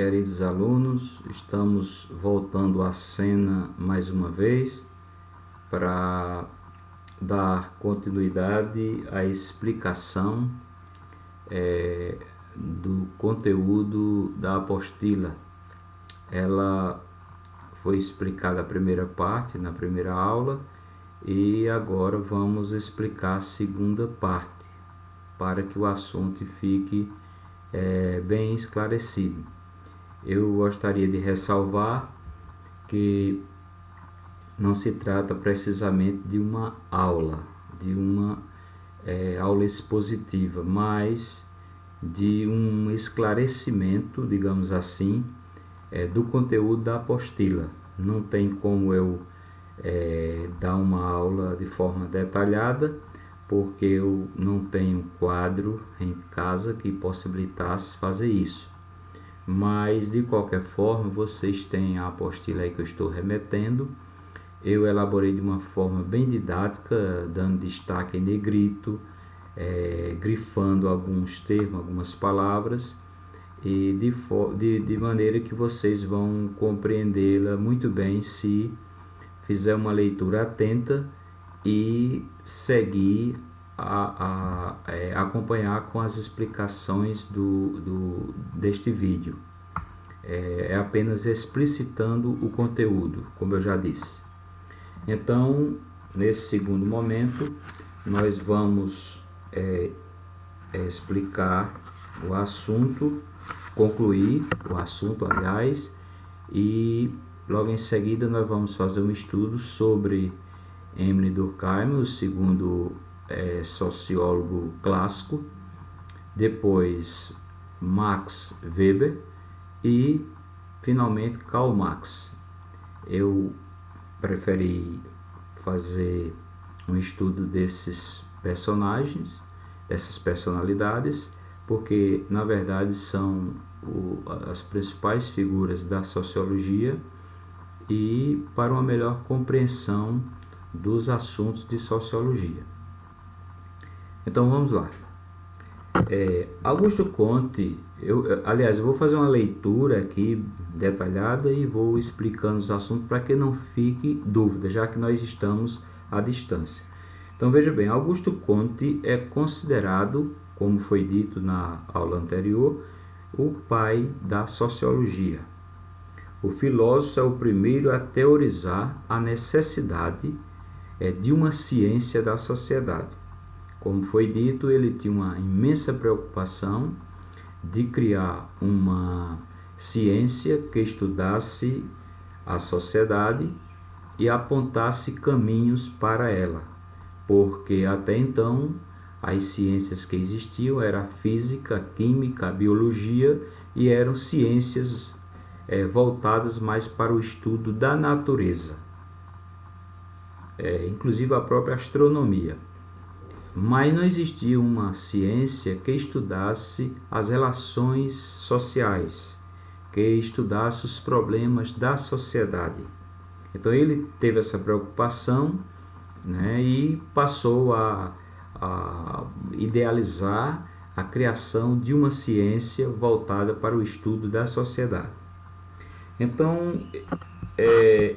Queridos alunos, estamos voltando à cena mais uma vez para dar continuidade à explicação do conteúdo da apostila. Ela foi explicada a primeira parte na primeira aula e agora vamos explicar a segunda parte para que o assunto fique bem esclarecido. Eu gostaria de ressalvar que não se trata precisamente de uma aula, aula expositiva, mas de um esclarecimento, digamos assim, do conteúdo da apostila. Não tem como eu dar uma aula de forma detalhada, porque eu não tenho quadro em casa que possibilitasse fazer isso. Mas de qualquer forma, vocês têm a apostila aí que eu estou remetendo. Eu elaborei de uma forma bem didática, dando destaque em negrito, grifando alguns termos, algumas palavras, e de maneira que vocês vão compreendê-la muito bem se fizer uma leitura atenta e seguir acompanhar com as explicações deste vídeo. É apenas explicitando o conteúdo, como eu já disse. Então, nesse segundo momento, nós vamos explicar o assunto, concluir o assunto, aliás, e logo em seguida nós vamos fazer um estudo sobre Emile Durkheim, o segundo sociólogo clássico, depois Max Weber e finalmente Karl Marx. Eu preferi fazer um estudo desses personagens, dessas personalidades, porque na verdade são as principais figuras da sociologia e para uma melhor compreensão dos assuntos de sociologia. Então vamos lá. Augusto Comte, eu vou fazer uma leitura aqui detalhada e vou explicando os assuntos para que não fique dúvida, já que nós estamos à distância. Então veja bem, Augusto Comte é considerado, como foi dito na aula anterior, o pai da sociologia. O filósofo é o primeiro a teorizar a necessidade de uma ciência da sociedade. Como foi dito, ele tinha uma imensa preocupação de criar uma ciência que estudasse a sociedade e apontasse caminhos para ela, porque até então as ciências que existiam eram a física, a química, a biologia e eram ciências voltadas mais para o estudo da natureza, inclusive a própria astronomia. Mas não existia uma ciência que estudasse as relações sociais, que estudasse os problemas da sociedade. Então ele teve essa preocupação, e passou a idealizar a criação de uma ciência voltada para o estudo da sociedade. Então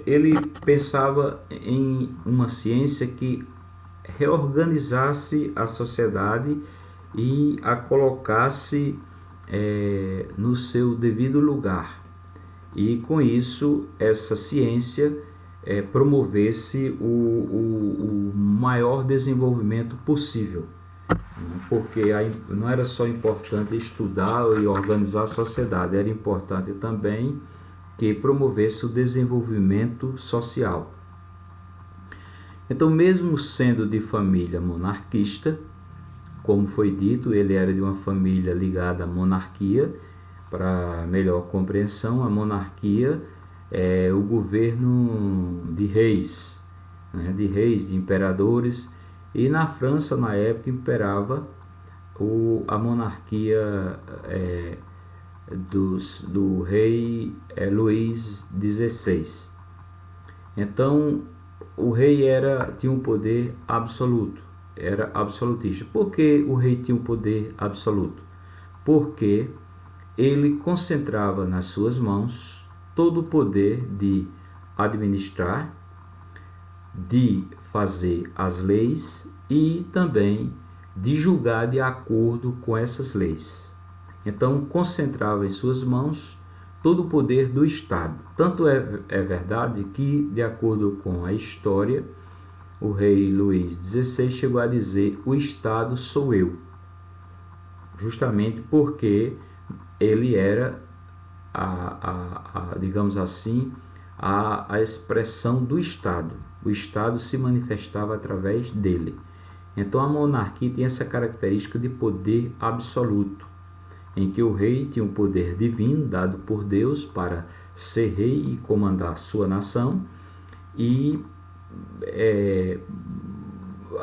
ele pensava em uma ciência que reorganizasse a sociedade e a colocasse no seu devido lugar. E com isso, essa ciência promovesse o maior desenvolvimento possível. Porque não era só importante estudar e organizar a sociedade, era importante também que promovesse o desenvolvimento social. Então, mesmo sendo de família monarquista, como foi dito, ele era de uma família ligada à monarquia. Para melhor compreensão, a monarquia é o governo de reis, de imperadores, e na França, na época, imperava a monarquia do rei Luís XVI. Então, o rei tinha um poder absoluto, era absolutista. Por que o rei tinha um poder absoluto? Porque ele concentrava nas suas mãos todo o poder de administrar, de fazer as leis e também de julgar de acordo com essas leis. Então, concentrava em suas mãos todo o poder do Estado. Tanto é verdade que, de acordo com a história, o rei Luís XVI chegou a dizer: o Estado sou eu, justamente porque ele era, digamos assim, a expressão do Estado. O Estado se manifestava através dele. Então a monarquia tem essa característica de poder absoluto, em que o rei tinha um poder divino dado por Deus para ser rei e comandar a sua nação e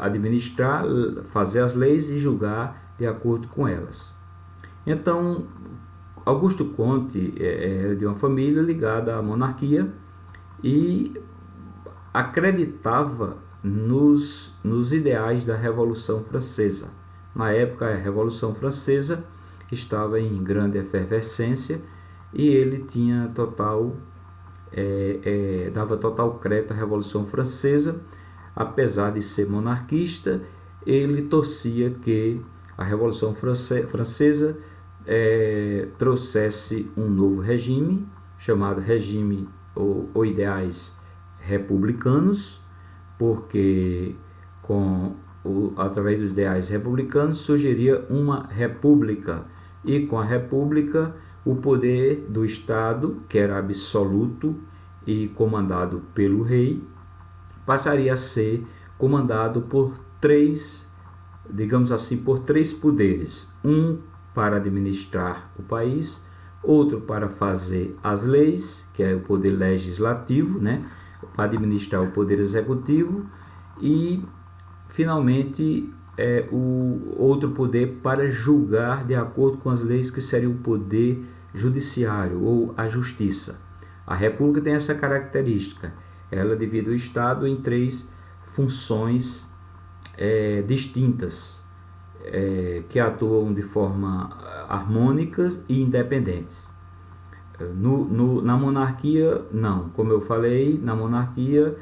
administrar, fazer as leis e julgar de acordo com elas. Então, Augusto Conte era de uma família ligada à monarquia e acreditava nos ideais da Revolução Francesa. Na época, a Revolução Francesa estava em grande efervescência e ele tinha dava total crédito à Revolução Francesa. Apesar de ser monarquista, ele torcia que a Revolução Francesa trouxesse um novo regime, chamado regime ou ideais republicanos, porque através dos ideais republicanos surgiria uma república, e com a república o poder do Estado, que era absoluto e comandado pelo rei, passaria a ser comandado por três, digamos assim, por três poderes: um para administrar o país, outro para fazer as leis, que é o poder legislativo, né, para administrar o poder executivo, e finalmente o outro poder para julgar de acordo com as leis, que seria o poder judiciário ou a justiça. A República tem essa característica: ela divide o Estado em três funções distintas, que atuam de forma harmônica e independentes. Na monarquia, não. Como eu falei, na monarquia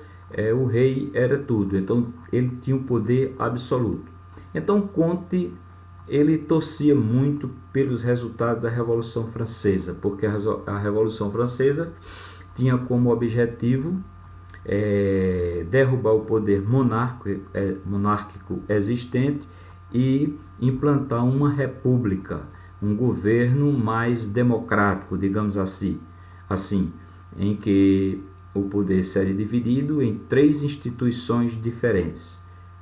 o rei era tudo, então ele tinha o poder absoluto. Então Conte, ele torcia muito pelos resultados da Revolução Francesa, porque a Revolução Francesa tinha como objetivo derrubar o poder monárquico existente e implantar uma república, um governo mais democrático, digamos assim, em que o poder seria dividido em três instituições diferentes,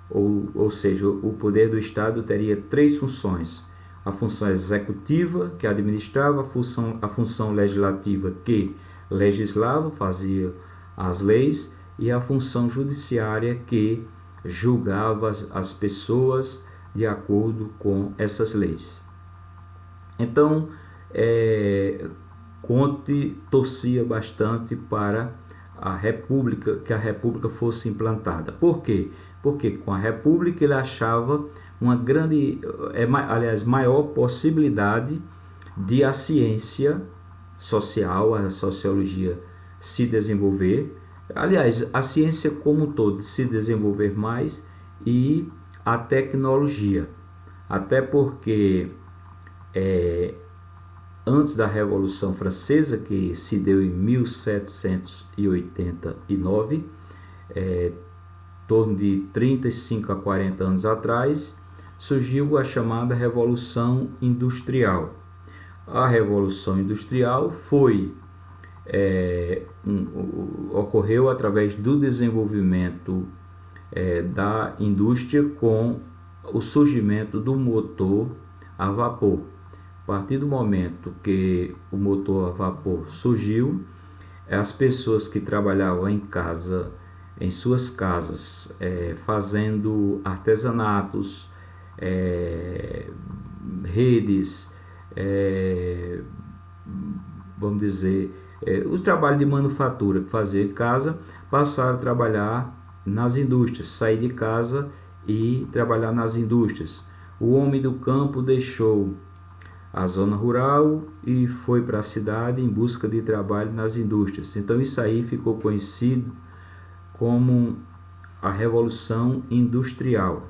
ou seja, o poder do Estado teria três funções: a função executiva, que administrava, a função legislativa, que legislava, fazia as leis, e a função judiciária, que julgava as pessoas de acordo com essas leis. Então, Conte torcia bastante para que a república fosse implantada. Por quê? Porque com a república ele achava uma grande, maior possibilidade de a ciência social, a sociologia, se desenvolver. Aliás, a ciência como um todo se desenvolver mais, e a tecnologia. Até porque antes da Revolução Francesa, que se deu em 1789, em torno de 35 a 40 anos atrás, surgiu a chamada Revolução Industrial. A Revolução Industrial ocorreu através do desenvolvimento da indústria, com o surgimento do motor a vapor. A partir do momento que o motor a vapor surgiu, as pessoas que trabalhavam em suas casas, fazendo artesanatos, redes, vamos dizer, os trabalhos de manufatura que fazia em casa, passaram a trabalhar nas indústrias, sair de casa e trabalhar nas indústrias. O homem do campo deixou a zona rural e foi para a cidade em busca de trabalho nas indústrias. Então isso aí ficou conhecido como a Revolução Industrial,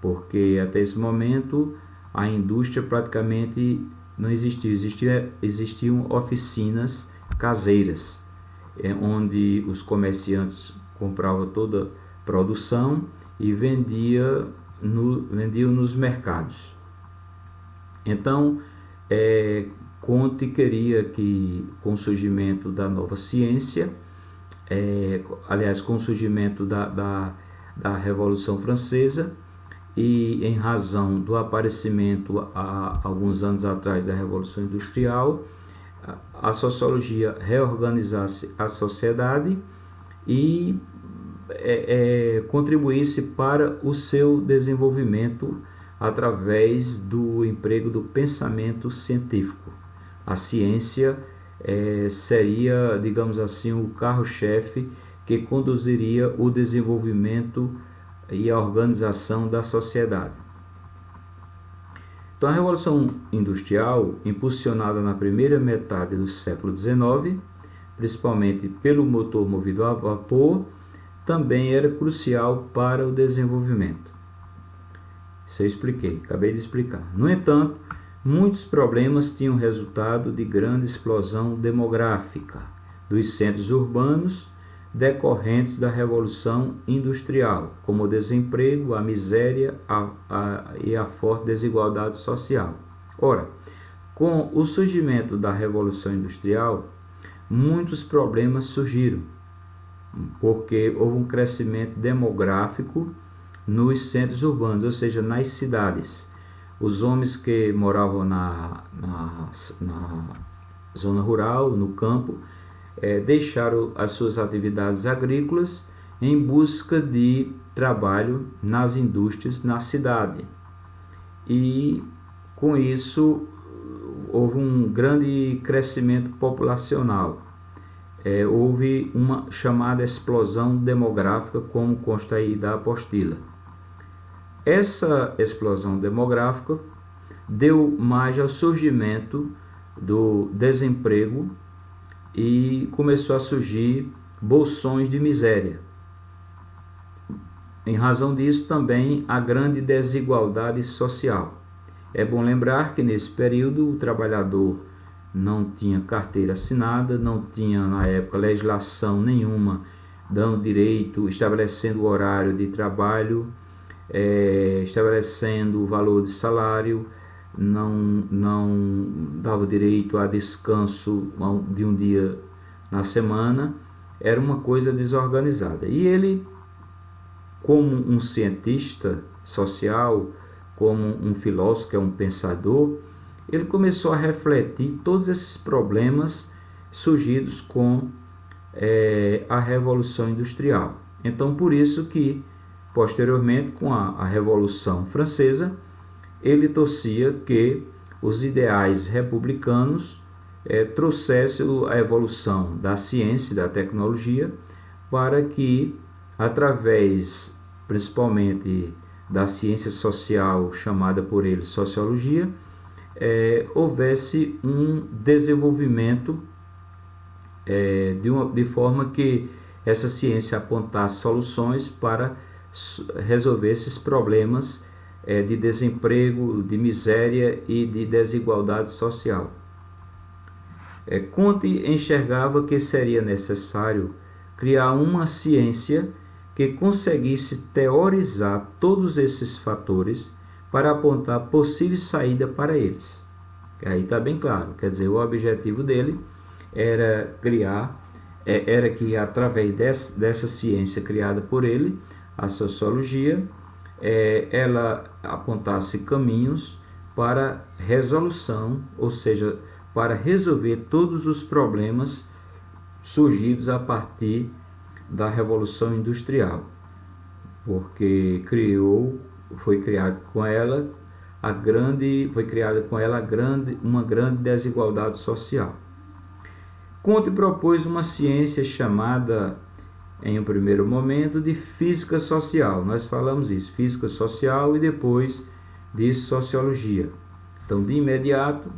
porque até esse momento a indústria praticamente não existia. Existiam oficinas caseiras, onde os comerciantes compravam toda a produção e vendiam nos mercados. Então, Comte queria que, com o surgimento da nova ciência, com o surgimento da Revolução Francesa, e em razão do aparecimento há alguns anos atrás da Revolução Industrial, a sociologia reorganizasse a sociedade e contribuísse para o seu desenvolvimento através do emprego do pensamento científico. A ciência seria, digamos assim, o carro-chefe que conduziria o desenvolvimento e a organização da sociedade. Então, a Revolução Industrial, impulsionada na primeira metade do século XIX, principalmente pelo motor movido a vapor, também era crucial para o desenvolvimento. Isso eu expliquei, acabei de explicar. No entanto, muitos problemas tinham resultado de grande explosão demográfica dos centros urbanos decorrentes da Revolução Industrial, como o desemprego, a miséria e a forte desigualdade social. Ora, com o surgimento da Revolução Industrial, muitos problemas surgiram, porque houve um crescimento demográfico nos centros urbanos, ou seja, nas cidades. Os homens que moravam na zona rural, no campo, deixaram as suas atividades agrícolas em busca de trabalho nas indústrias na cidade. E com isso houve um grande crescimento populacional. Houve uma chamada explosão demográfica, como consta aí da apostila. Essa explosão demográfica deu margem ao surgimento do desemprego e começou a surgir bolsões de miséria. Em razão disso, também a grande desigualdade social. É bom lembrar que nesse período o trabalhador não tinha carteira assinada, não tinha na época legislação nenhuma dando direito, estabelecendo o horário de trabalho, estabelecendo o valor de salário, não dava direito a descanso de um dia na semana. Era uma coisa desorganizada. E ele, como um cientista social, como um filósofo, que é um pensador, ele começou a refletir todos esses problemas surgidos com a Revolução Industrial. Então, por isso que, posteriormente, com a Revolução Francesa, ele torcia que os ideais republicanos trouxessem a evolução da ciência e da tecnologia para que, através, principalmente, da ciência social, chamada por ele sociologia, houvesse um desenvolvimento de forma que essa ciência apontasse soluções para resolver esses problemas de desemprego, de miséria e de desigualdade social. Comte enxergava que seria necessário criar uma ciência que conseguisse teorizar todos esses fatores para apontar possível saída para eles. Aí está bem claro, quer dizer, o objetivo dele era que através dessa ciência criada por ele, a sociologia, ela apontasse caminhos para resolução, ou seja, para resolver todos os problemas surgidos a partir da Revolução Industrial, porque foi criada com ela uma grande desigualdade social. Comte propôs uma ciência chamada, em um primeiro momento, de física social. Nós falamos isso, física social, e depois de sociologia. Então, de imediato,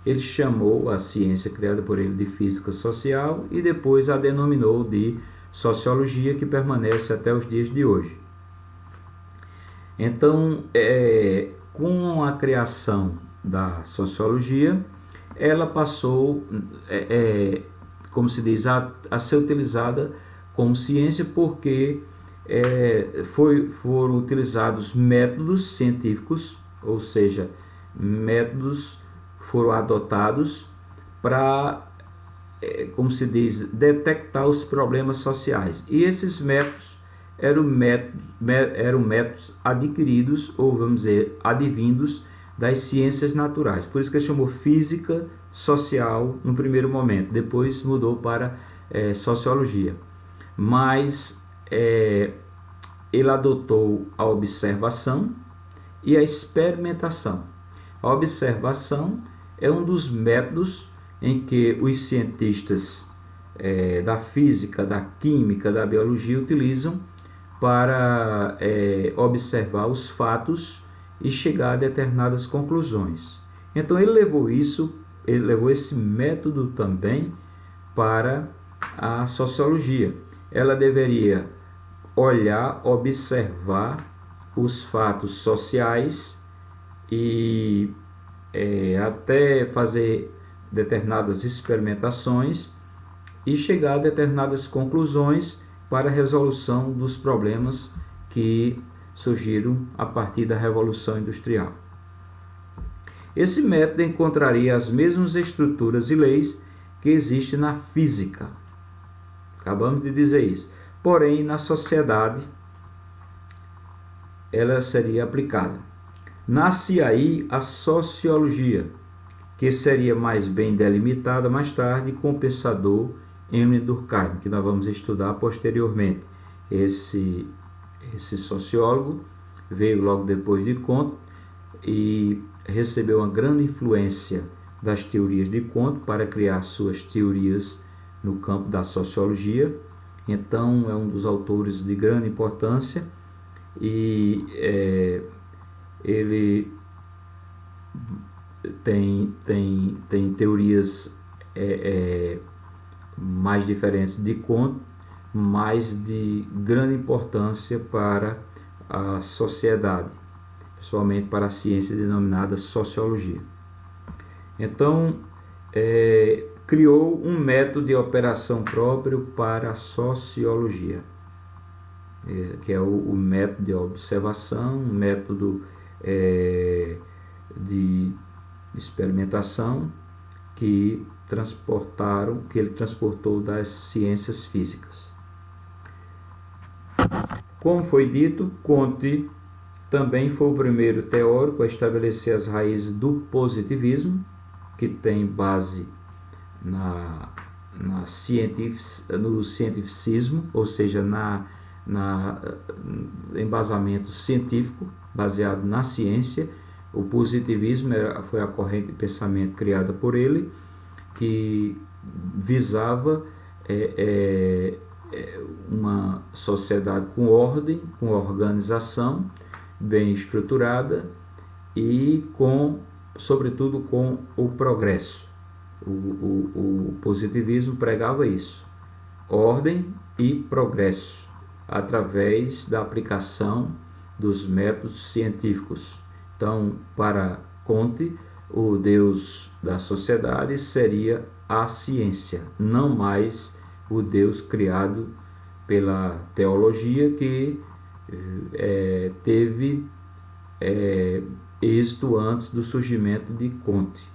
ele chamou a ciência criada por ele de física social e depois a denominou de sociologia, que permanece até os dias de hoje. Então, com a criação da sociologia, ela passou, como se diz, a ser utilizada como ciência, porque foram utilizados métodos científicos, ou seja, métodos foram adotados para, como se diz, detectar os problemas sociais. E esses métodos eram métodos adquiridos, ou vamos dizer, advindos das ciências naturais. Por isso que ele chamou física social no primeiro momento, depois mudou para sociologia. Mas ele adotou a observação e a experimentação. A observação é um dos métodos em que os cientistas da física, da química, da biologia utilizam para observar os fatos e chegar a determinadas conclusões. Então ele levou esse método também para a sociologia. Ela deveria olhar, observar os fatos sociais e até fazer determinadas experimentações e chegar a determinadas conclusões para a resolução dos problemas que surgiram a partir da Revolução Industrial. Esse método encontraria as mesmas estruturas e leis que existem na física. Acabamos de dizer isso. Porém, na sociedade, ela seria aplicada. Nasce aí a sociologia, que seria mais bem delimitada mais tarde com o pensador Emile Durkheim, que nós vamos estudar posteriormente. Esse sociólogo veio logo depois de Kant e recebeu uma grande influência das teorias de Kant para criar suas teorias no campo da sociologia. Então é um dos autores de grande importância e ele tem teorias mais diferentes de Kant, mas de grande importância para a sociedade, principalmente para a ciência denominada sociologia. Então, criou um método de operação próprio para a sociologia, que é o método de observação, um método de experimentação que ele transportou das ciências físicas. Como foi dito, Kant também foi o primeiro teórico a estabelecer as raízes do positivismo, que tem base no cientificismo, ou seja, embasamento científico baseado na ciência. O positivismo foi a corrente de pensamento criada por ele, que visava uma sociedade com ordem, com organização bem estruturada e sobretudo com o progresso. O positivismo pregava isso, ordem e progresso, através da aplicação dos métodos científicos. Então, para Kant, o Deus da sociedade seria a ciência, não mais o Deus criado pela teologia, que teve êxito antes do surgimento de Kant,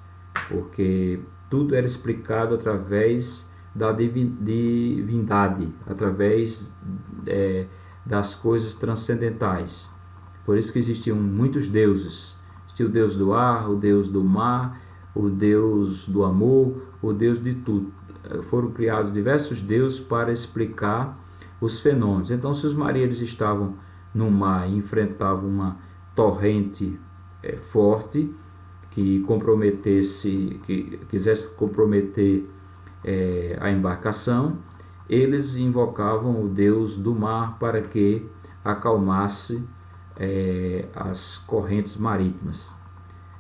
porque tudo era explicado através da divindade, através das coisas transcendentais. Por isso que existiam muitos deuses. Existia o Deus do ar, o Deus do mar, o Deus do amor, o Deus de tudo. Foram criados diversos deuses para explicar os fenômenos. Então, se os marinheiros estavam no mar e enfrentavam uma torrente forte que quisesse comprometer a embarcação, eles invocavam o Deus do mar para que acalmasse as correntes marítimas.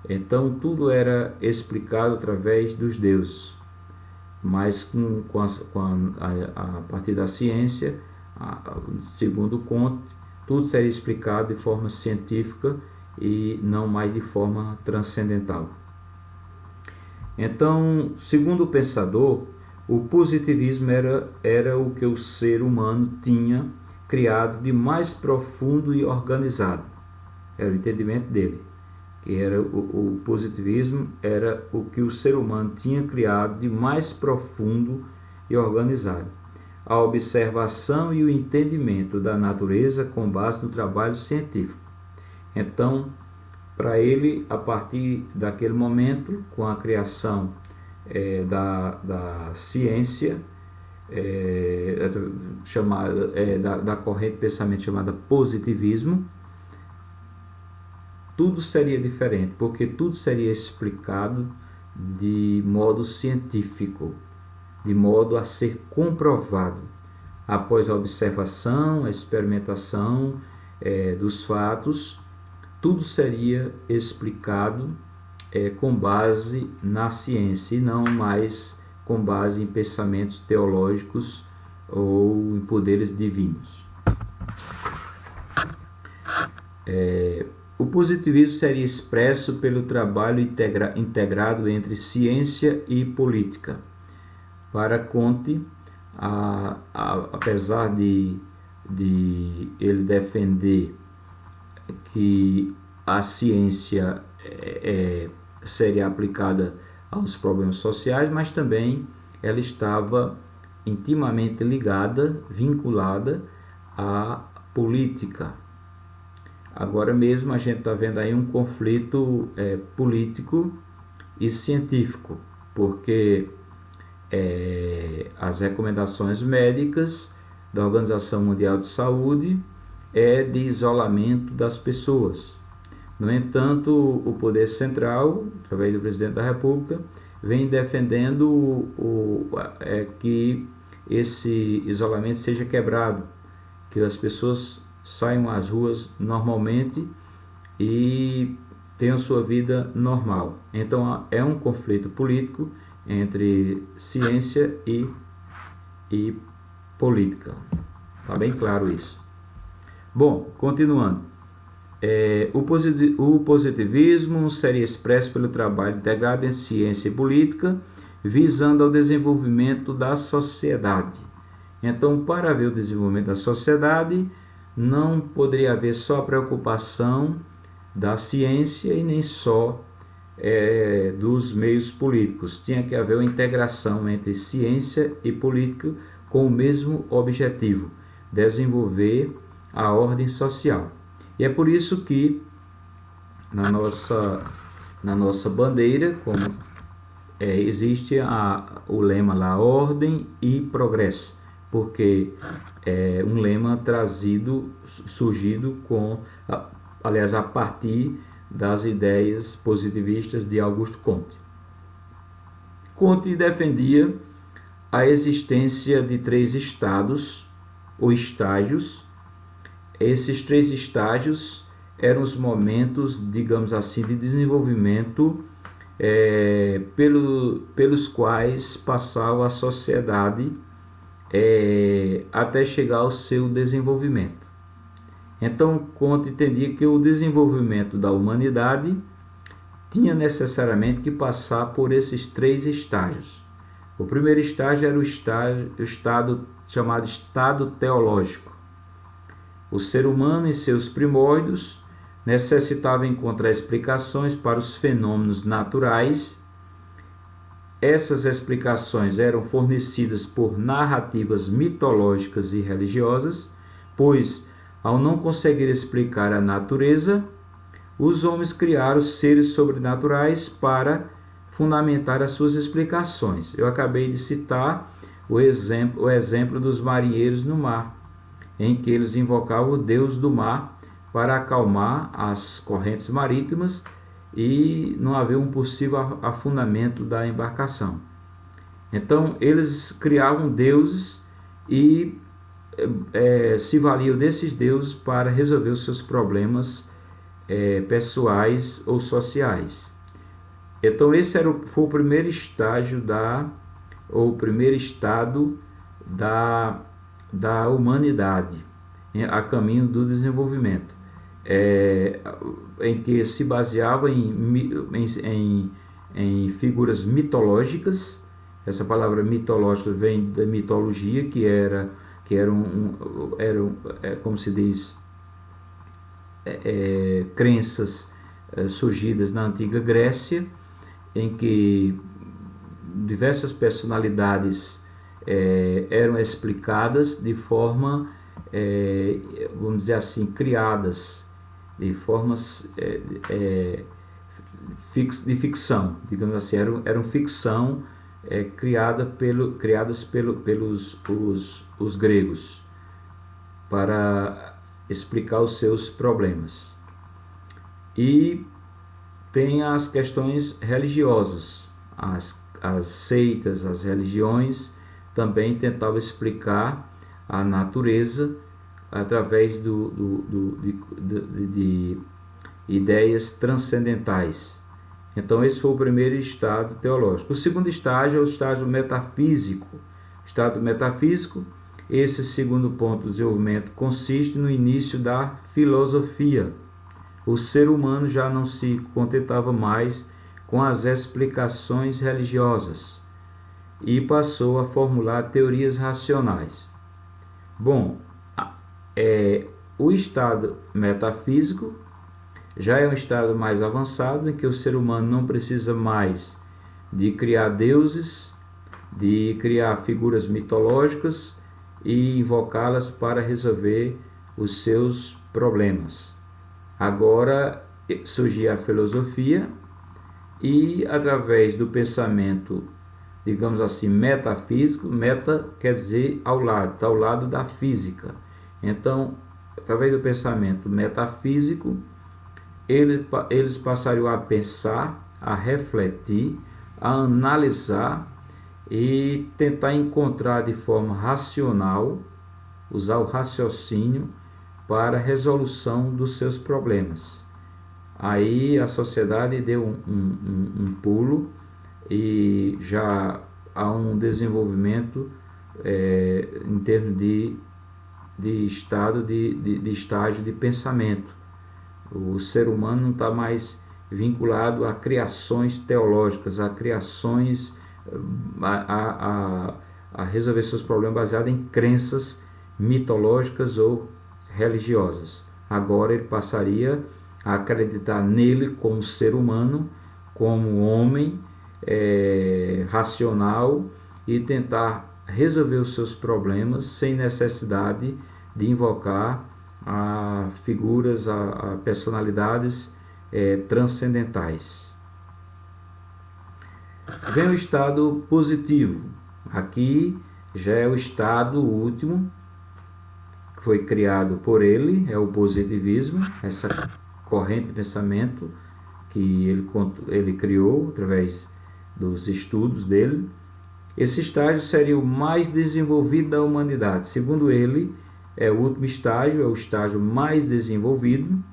Então tudo era explicado através dos deuses, mas a partir da ciência, segundo Comte, tudo seria explicado de forma científica e não mais de forma transcendental. Então, segundo o pensador, o positivismo era o que o ser humano tinha criado de mais profundo e organizado. Era o entendimento dele, que era o positivismo era o que o ser humano tinha criado de mais profundo e organizado. A observação e o entendimento da natureza com base no trabalho científico. Então, para ele, a partir daquele momento, com a criação da ciência, da corrente de pensamento chamada positivismo, tudo seria diferente, porque tudo seria explicado de modo científico, de modo a ser comprovado, após a observação, a experimentação dos fatos. Tudo seria explicado com base na ciência e não mais com base em pensamentos teológicos ou em poderes divinos. O positivismo seria expresso pelo trabalho integrado entre ciência e política. Para Comte, apesar de ele defender que a ciência seria aplicada aos problemas sociais, mas também ela estava intimamente ligada, vinculada à política. Agora mesmo a gente está vendo aí um conflito político e científico, porque as recomendações médicas da Organização Mundial de Saúde é de isolamento das pessoas. No entanto, o poder central, através do presidente da República, vem defendendo que esse isolamento seja quebrado, que as pessoas saiam às ruas normalmente e tenham sua vida normal. Então é um conflito político entre ciência e política. Está bem claro isso. Bom, continuando. O positivismo seria expresso pelo trabalho integrado entre ciência e política, visando ao desenvolvimento da sociedade. Então, para haver o desenvolvimento da sociedade, não poderia haver só a preocupação da ciência e nem só dos meios políticos. Tinha que haver uma integração entre ciência e política com o mesmo objetivo: desenvolver a ordem social. E é por isso que na nossa bandeira, como existe o lema lá, ordem e progresso, porque é um lema surgido a partir das ideias positivistas de Augusto Comte. Comte defendia a existência de 3 estados ou estágios. Esses 3 estágios eram os momentos, digamos assim, de desenvolvimento pelos quais passava a sociedade até chegar ao seu desenvolvimento. Então, Comte entendia que o desenvolvimento da humanidade tinha necessariamente que passar por esses 3 estágios. O primeiro estágio era o estado chamado estado teológico. O ser humano, em seus primórdios, necessitava encontrar explicações para os fenômenos naturais. Essas explicações eram fornecidas por narrativas mitológicas e religiosas, pois, ao não conseguir explicar a natureza, os homens criaram seres sobrenaturais para fundamentar as suas explicações. Eu acabei de citar o exemplo dos marinheiros no mar, em que eles invocavam o Deus do mar para acalmar as correntes marítimas e não haver um possível afundamento da embarcação. Então, eles criavam deuses e se valiam desses deuses para resolver os seus problemas pessoais ou sociais. Então esse foi o primeiro estágio ou o primeiro estado da humanidade a caminho do desenvolvimento, em que se baseava em figuras mitológicas. Essa palavra mitológica vem da mitologia, que era como se diz, crenças surgidas na antiga Grécia, em que diversas personalidades eram explicadas de forma, vamos dizer assim, criadas de formas de ficção, digamos assim, eram ficção criadas pelos os gregos para explicar os seus problemas. E tem as questões religiosas, as seitas, as religiões também tentavam explicar a natureza através de ideias transcendentais. Então esse foi o primeiro estado teológico. O segundo estágio é o estágio metafísico. O estado metafísico, esse segundo ponto do desenvolvimento, consiste no início da filosofia. O ser humano já não se contentava mais com as explicações religiosas e passou a formular teorias racionais. Bom, o estado metafísico já é um estado mais avançado, em que o ser humano não precisa mais de criar deuses, de criar figuras mitológicas e invocá-las para resolver os seus problemas. Agora surgia a filosofia e, através do pensamento, digamos assim, metafísico, meta quer dizer ao lado, está ao lado da física. Então, através do pensamento metafísico, eles passariam a pensar, a refletir, a analisar e tentar encontrar de forma racional, usar o raciocínio para a resolução dos seus problemas. Aí a sociedade deu um pulo e já há um desenvolvimento em termos de estágio de pensamento. O ser humano não está mais vinculado a criações teológicas, a criações, a resolver seus problemas baseados em crenças mitológicas ou religiosas. Agora ele passaria a acreditar nele como ser humano, como homem racional, e tentar resolver os seus problemas sem necessidade de invocar a figuras, a personalidades transcendentais. Vem o estado positivo. Aqui já é o estado último, que foi criado por ele, é o positivismo, essa corrente de pensamento que ele criou através dos estudos dele. Esse estágio seria o mais desenvolvido da humanidade. Segundo ele, é o último estágio, é o estágio mais desenvolvido.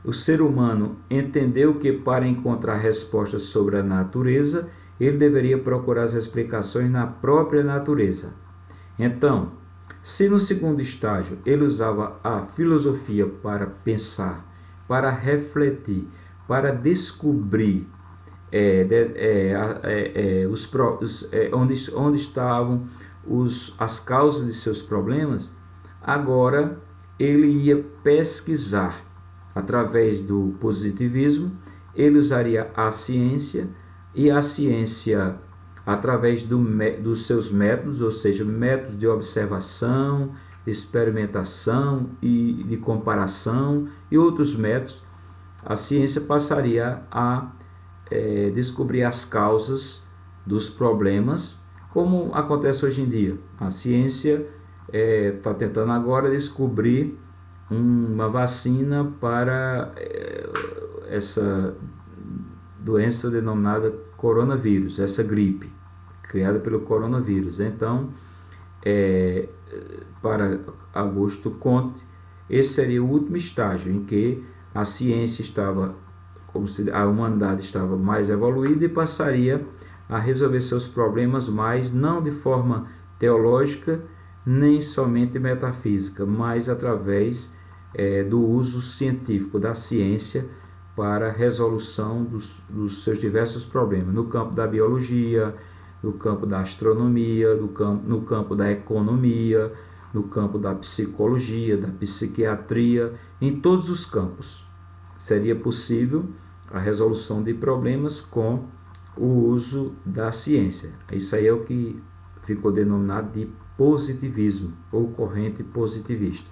O ser humano entendeu que, para encontrar respostas sobre a natureza, ele deveria procurar as explicações na própria natureza. Então, se no segundo estágio ele usava a filosofia para pensar, para refletir, para descobrir onde estavam as causas de seus problemas, agora ele ia pesquisar. Através do positivismo, ele usaria a ciência, e a ciência, através dos seus métodos, ou seja, métodos de observação, experimentação e de comparação e outros métodos, a ciência passaria a descobrir as causas dos problemas, como acontece hoje em dia. A ciência está tentando agora descobrir uma vacina para essa doença denominada coronavírus, essa gripe criada pelo coronavírus. Então, para Augusto Comte, esse seria o último estágio em que a ciência estava como se a humanidade estava mais evoluída e passaria a resolver seus problemas mais não de forma teológica nem somente metafísica, mas através do uso científico da ciência para a resolução dos seus diversos problemas, no campo da biologia, no campo da astronomia, no campo da economia, no campo da psicologia, da psiquiatria, em todos os campos. Seria possível a resolução de problemas com o uso da ciência. Isso aí é o que ficou denominado de positivismo ou corrente positivista.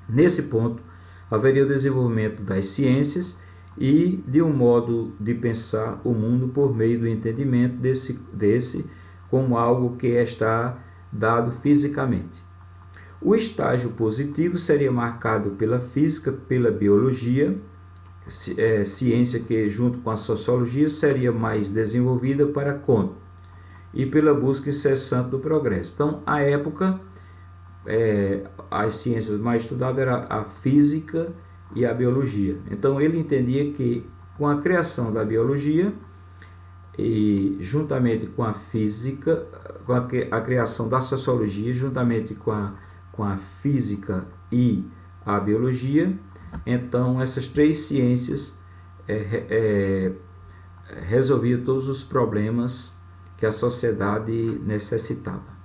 Nesse ponto, haveria o desenvolvimento das ciências e de um modo de pensar o mundo por meio do entendimento desse como algo que está dado fisicamente. O estágio positivo seria marcado pela física, pela biologia, ciência que junto com a sociologia seria mais desenvolvida para Kant, e pela busca incessante do progresso. Então, à época, as ciências mais estudadas eram a física e a biologia. Então, ele entendia que com a criação da biologia e juntamente com a física, com a criação da sociologia, juntamente com a física e a biologia, então essas três ciências resolviam todos os problemas que a sociedade necessitava.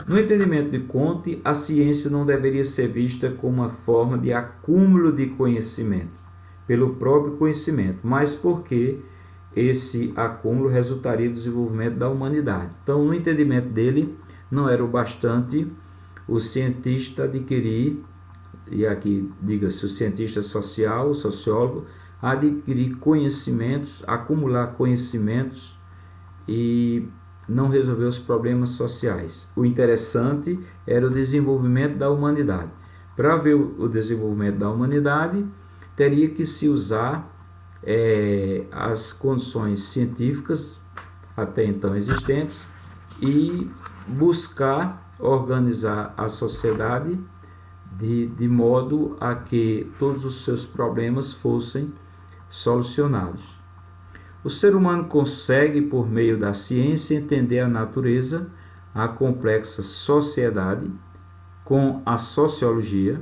No entendimento de Comte, a ciência não deveria ser vista como uma forma de acúmulo de conhecimento, pelo próprio conhecimento, mas porque esse acúmulo resultaria do desenvolvimento da humanidade. Então, no entendimento dele, não era o bastante o cientista adquirir, e aqui diga-se o cientista social, o sociólogo, adquirir conhecimentos, acumular conhecimentos e não resolver os problemas sociais. O interessante era o desenvolvimento da humanidade. Para ver o desenvolvimento da humanidade, teria que se usar as condições científicas até então existentes e buscar organizar a sociedade de modo a que todos os seus problemas fossem solucionados. O ser humano consegue, por meio da ciência, entender a natureza, a complexa sociedade, com a sociologia,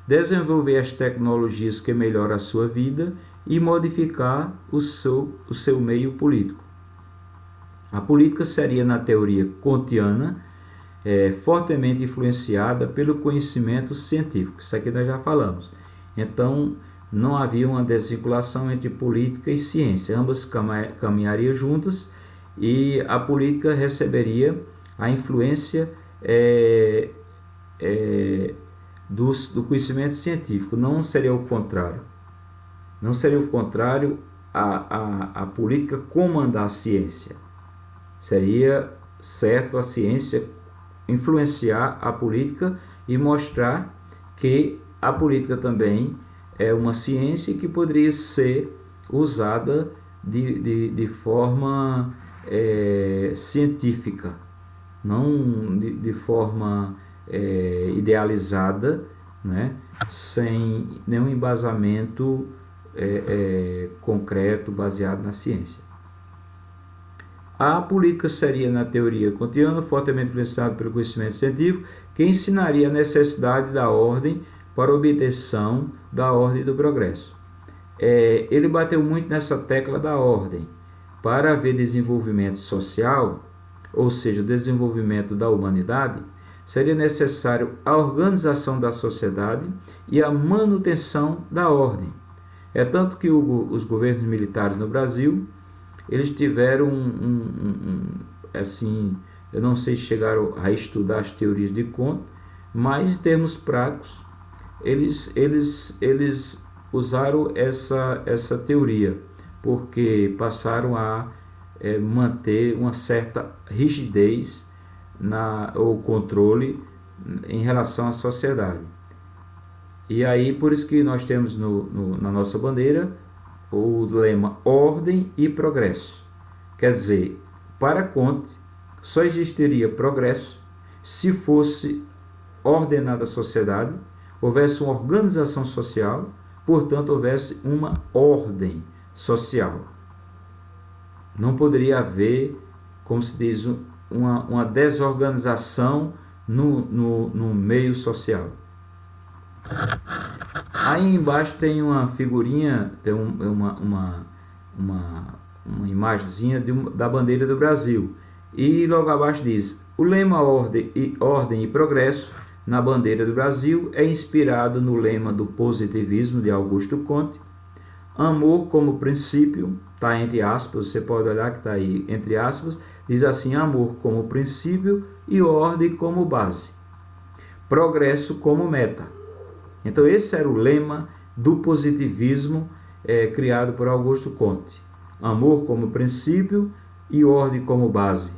desenvolver as tecnologias que melhoram a sua vida e modificar o seu meio político. A política seria, na teoria kantiana, fortemente influenciada pelo conhecimento científico. Isso aqui nós já falamos. Então, não havia uma desvinculação entre política e ciência. Ambas caminhariam juntas e a política receberia a influência do conhecimento científico. Não seria o contrário. Não seria o contrário a política comandar a ciência. Seria certo a ciência influenciar a política e mostrar que a política também é uma ciência que poderia ser usada de forma científica, não de forma idealizada, né? Sem nenhum embasamento concreto baseado na ciência. A política seria, na teoria kantiana, fortemente influenciada pelo conhecimento científico, que ensinaria a necessidade da ordem para a obtenção da ordem e do progresso. Ele bateu muito nessa tecla da ordem. Para haver desenvolvimento social, ou seja, desenvolvimento da humanidade, seria necessário a organização da sociedade e a manutenção da ordem. É tanto que os governos militares no Brasil, eles tiveram assim, eu não sei se chegaram a estudar as teorias de Kant, mas em termos práticos, eles usaram essa teoria, porque passaram a manter uma certa rigidez ou controle em relação à sociedade. E aí, por isso que nós temos na nossa bandeira o lema ordem e progresso. Quer dizer, para Kant, só existiria progresso se fosse ordenada a sociedade, houvesse uma organização social, portanto houvesse uma ordem social. Não poderia haver, como se diz, uma desorganização no meio social. Aí embaixo tem uma figurinha, tem uma imagenzinha da bandeira do Brasil. E logo abaixo diz: o lema ordem e progresso na bandeira do Brasil é inspirado no lema do positivismo de Augusto Comte. Amor como princípio, está entre aspas, você pode olhar que está aí entre aspas, diz assim: amor como princípio e ordem como base, progresso como meta. Então esse era o lema do positivismo criado por Augusto Comte. Amor como princípio e ordem como base,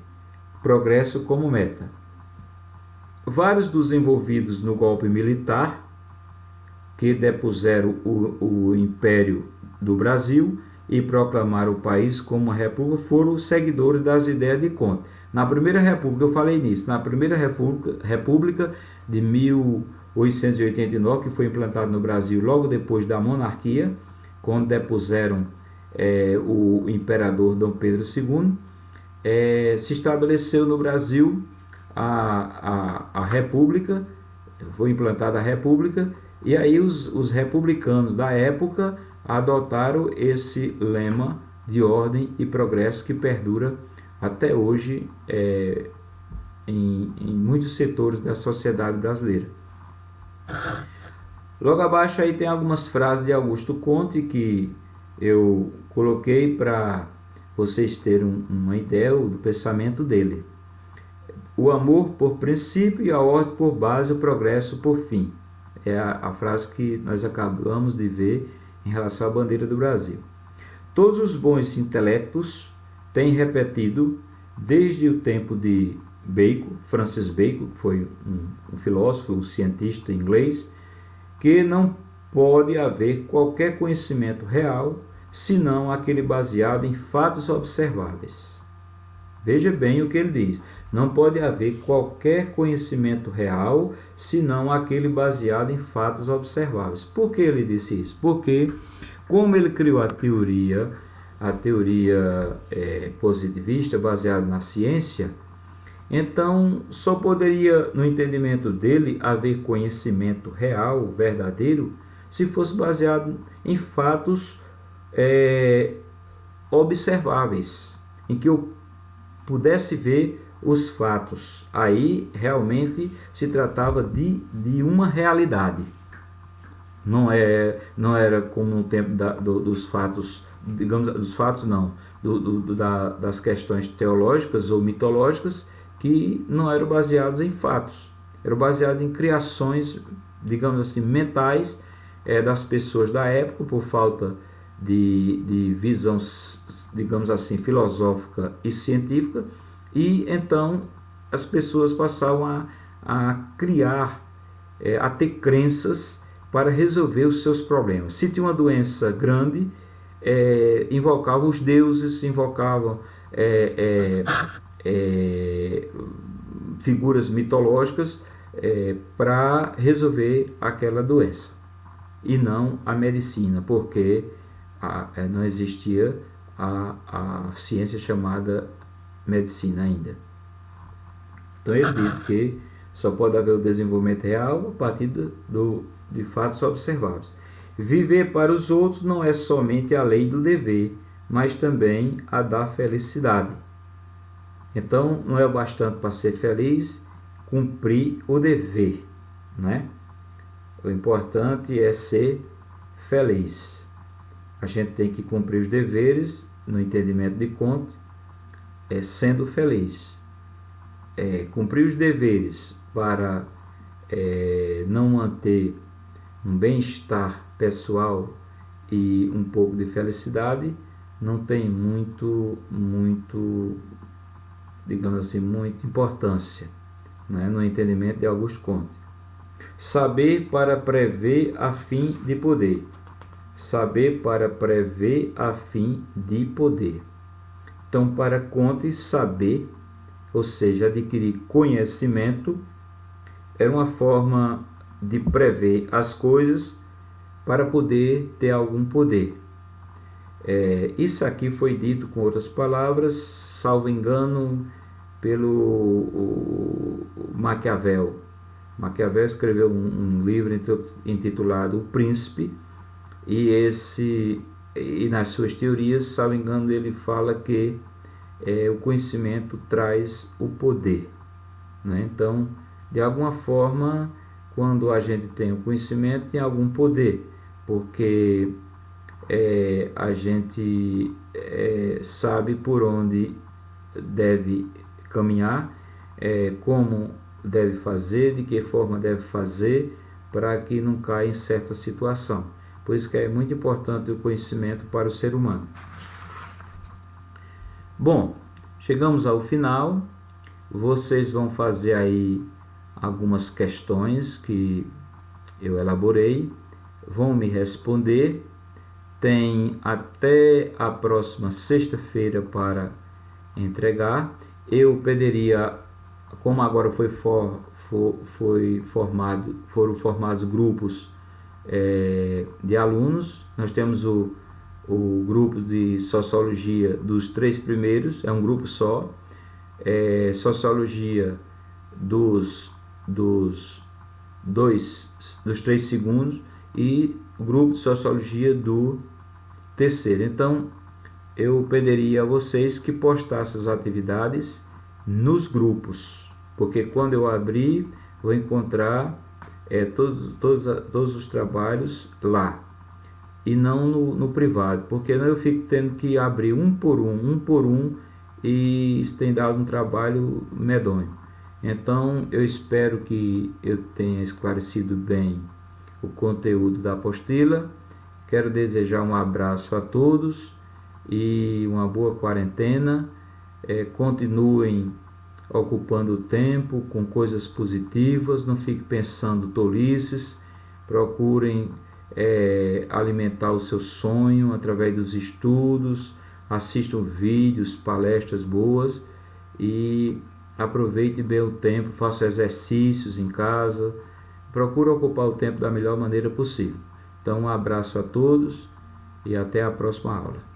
progresso como meta. Vários dos envolvidos no golpe militar, que depuseram o Império do Brasil e proclamaram o país como uma república, foram seguidores das ideias de Comte. Na Primeira República, eu falei nisso, na Primeira República de 1889, que foi implantada no Brasil logo depois da monarquia, quando depuseram o imperador Dom Pedro II, se estabeleceu no Brasil a República, foi implantada a República, e aí os republicanos da época adotaram esse lema de ordem e progresso que perdura até hoje em muitos setores da sociedade brasileira. Logo abaixo aí tem algumas frases de Augusto Comte que eu coloquei para vocês terem uma ideia do pensamento dele. O amor por princípio e a ordem por base, o progresso por fim. É a frase que nós acabamos de ver em relação à bandeira do Brasil. Todos os bons intelectos têm repetido, desde o tempo de Bacon, Francis Bacon, que foi um filósofo, um cientista inglês, que não pode haver qualquer conhecimento real senão aquele baseado em fatos observáveis. Veja bem o que ele diz. Não pode haver qualquer conhecimento real senão aquele baseado em fatos observáveis. Por que ele disse isso? Porque, como ele criou a teoria positivista baseada na ciência, então só poderia, no entendimento dele, haver conhecimento real, verdadeiro, se fosse baseado em fatos observáveis, em que eu pudesse ver os fatos. Aí realmente se tratava de uma realidade. Não era como no tempo dos fatos, digamos, dos fatos não, das questões teológicas ou mitológicas, que não eram baseados em fatos, eram baseados em criações, digamos assim, mentais das pessoas da época, por falta de visão, digamos assim, filosófica e científica, e então as pessoas passavam a criar, a ter crenças para resolver os seus problemas. Se tinha uma doença grande, invocavam os deuses, invocavam figuras mitológicas para resolver aquela doença, e não a medicina, porque não existia a ciência chamada medicina ainda. Então ele diz que só pode haver o desenvolvimento real a partir de fatos observáveis. Viver para os outros não é somente a lei do dever, mas também a da felicidade. Então não é bastante para ser feliz cumprir o dever, né? O importante é ser feliz. A gente tem que cumprir os deveres, no entendimento de Comte, sendo feliz. Cumprir os deveres para não manter um bem-estar pessoal e um pouco de felicidade não tem muito, digamos assim, muita importância, né, no entendimento de Augusto Comte. Saber para prever a fim de poder. Saber para prever a fim de poder. Então, para Comte, saber, ou seja, adquirir conhecimento, era uma forma de prever as coisas para poder ter algum poder. Isso aqui foi dito com outras palavras, salvo engano, pelo Maquiavel. Maquiavel escreveu um livro intitulado O Príncipe, e nas suas teorias, salvo engano, ele fala que o conhecimento traz o poder, né? Então, de alguma forma, quando a gente tem o conhecimento, tem algum poder, porque a gente sabe por onde deve caminhar, como deve fazer, de que forma deve fazer, para que não caia em certa situação. Por isso que é muito importante o conhecimento para o ser humano. Bom, chegamos ao final. Vocês vão fazer aí algumas questões que eu elaborei, vão me responder. Tem até a próxima sexta-feira para entregar. Eu pediria, como agora foram formados grupos de alunos, nós temos o grupo de Sociologia dos 3 primeiros, é um grupo só, Sociologia dos 3 segundos e o grupo de Sociologia do terceiro. Então, eu pediria a vocês que postassem as atividades nos grupos, porque quando eu abrir, vou encontrar todos os trabalhos lá, e não no privado, porque eu fico tendo que abrir um por um, e isso tem dado um trabalho medonho. Então, eu espero que eu tenha esclarecido bem o conteúdo da apostila. Quero desejar um abraço a todos e uma boa quarentena. Continuem ocupando o tempo com coisas positivas, não fiquem pensando tolices, procurem alimentar o seu sonho através dos estudos, assistam vídeos, palestras boas e aproveite bem o tempo, faça exercícios em casa, procure ocupar o tempo da melhor maneira possível. Então, um abraço a todos e até a próxima aula.